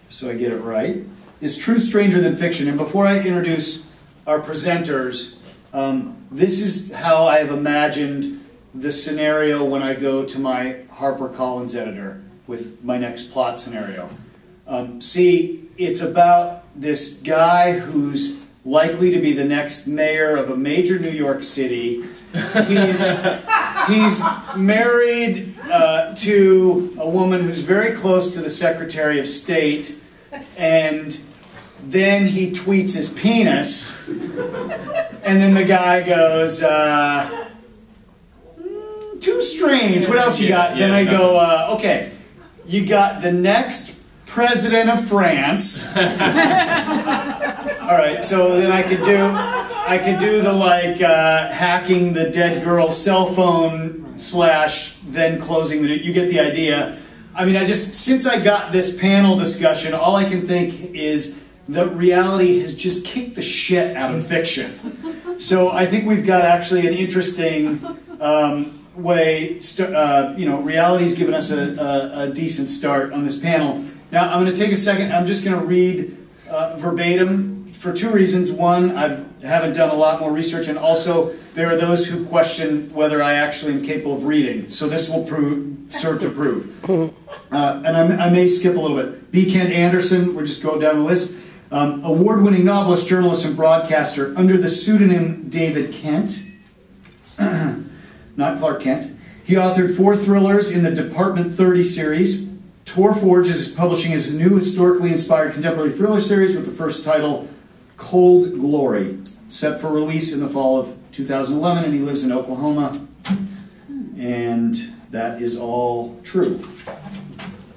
so I get it right. Is truth stranger than fiction? And before I introduce our presenters, this is how I have imagined the scenario when I go to my HarperCollins editor with my next plot scenario. See, it's about this guy who's likely to be the next mayor of a major New York city. He's married to a woman who's very close to the Secretary of State, and then he tweets his penis, and then the guy goes, too strange. What else you got? Then I go, okay, you got the next president of France. All right, so then I could do the like hacking the dead girl's cell phone / then closing the. You get the idea. I mean, since I got this panel discussion, all I can think is that reality has just kicked the shit out of fiction. So I think we've got actually an interesting way. Reality's given us a decent start on this panel. Now I'm going to take a second. I'm just going to read verbatim for two reasons. One, I haven't done a lot more research, and also there are those who question whether I actually am capable of reading. So this will serve to prove. And I may skip a little bit. B. Kent Anderson, we're just going down the list. Award-winning novelist, journalist, and broadcaster under the pseudonym David Kent. Not Clark Kent. He authored 4 thrillers in the Department 30 series. Tor Forge is publishing his new historically inspired contemporary thriller series with the first title, Cold Glory, set for release in the fall of 2011, and he lives in Oklahoma. And that is all true.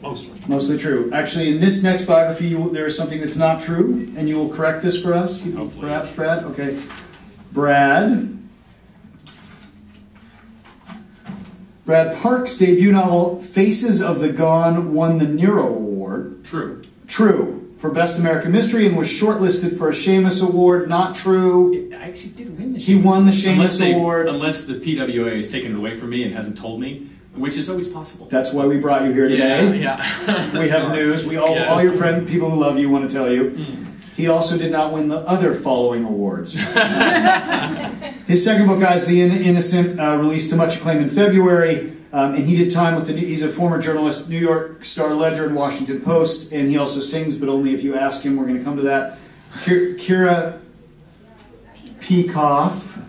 Mostly true. Actually, in this next biography, there is something that's not true, and you will correct this for us. Hopefully. Perhaps, Brad? Okay. Brad Park's debut novel, Faces of the Gone, won the Nero Award. True. True. For Best American Mystery, and was shortlisted for a Shamus Award. Not true. It actually did win the Shamus. He won the Shamus Award. Unless the PWA has taken it away from me and hasn't told me, which is always possible. That's why we brought you here today. Yeah. We have news. All your friends, people who love you, want to tell you. He also did not win the other following awards. His second book, Eyes of the Innocent, released to much acclaim in February, and he did time with he's a former journalist, New York Star Ledger and Washington Post, and he also sings, but only if you ask him. We're going to come to that. Kira Peikoff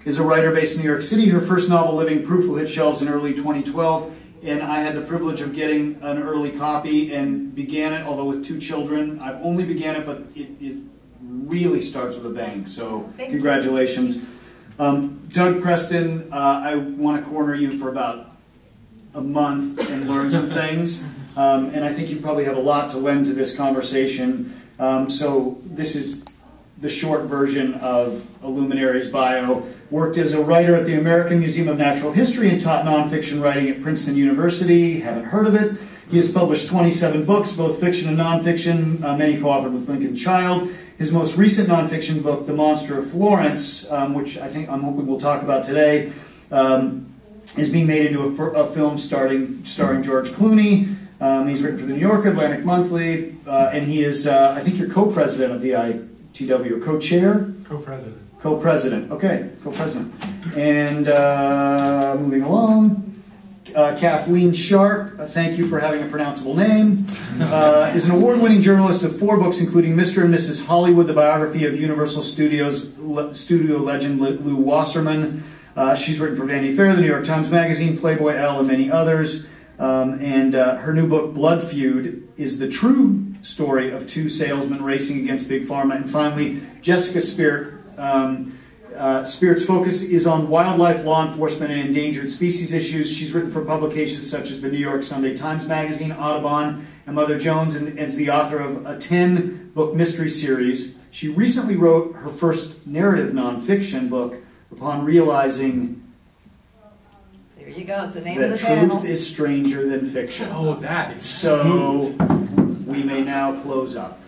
is a writer based in New York City. Her first novel, Living Proof, will hit shelves in early 2012. And I had the privilege of getting an early copy and began it, although with 2 children. I've only began it, but it really starts with a bang. So congratulations. Doug Preston, I want to corner you for about a month and learn some things. And I think you probably have a lot to lend to this conversation. So this is the short version of a luminary's bio. Worked as a writer at the American Museum of Natural History and taught nonfiction writing at Princeton University. Haven't heard of it. He has published 27 books, both fiction and nonfiction, many co-authored with Lincoln Child. His most recent nonfiction book, The Monster of Florence, which I'm hoping we'll talk about today, is being made into a film starring George Clooney. He's written for The New Yorker, Atlantic Monthly, and he is, I think you're co-president of the ITW, or co-chair? Co-president. Co-president, okay, co-president. And moving along, Kathleen Sharp, thank you for having a pronounceable name, is an award-winning journalist of 4 books, including Mr. and Mrs. Hollywood, the biography of Universal Studios studio legend Lew Wasserman. She's written for Vanity Fair, the New York Times Magazine, Playboy, Elle, and many others. Her new book, Blood Feud, is the true story of 2 salesmen racing against Big Pharma. And finally, Jessica Spirit. Spirit's focus is on wildlife, law enforcement, and endangered species issues. She's written for publications such as the New York Sunday Times Magazine, Audubon, and Mother Jones, and is the author of a 10-book mystery series. She recently wrote her first narrative nonfiction book upon realizing there you go, it's the name of the panel. Truth is stranger than fiction. Oh, that is so. We may now close up.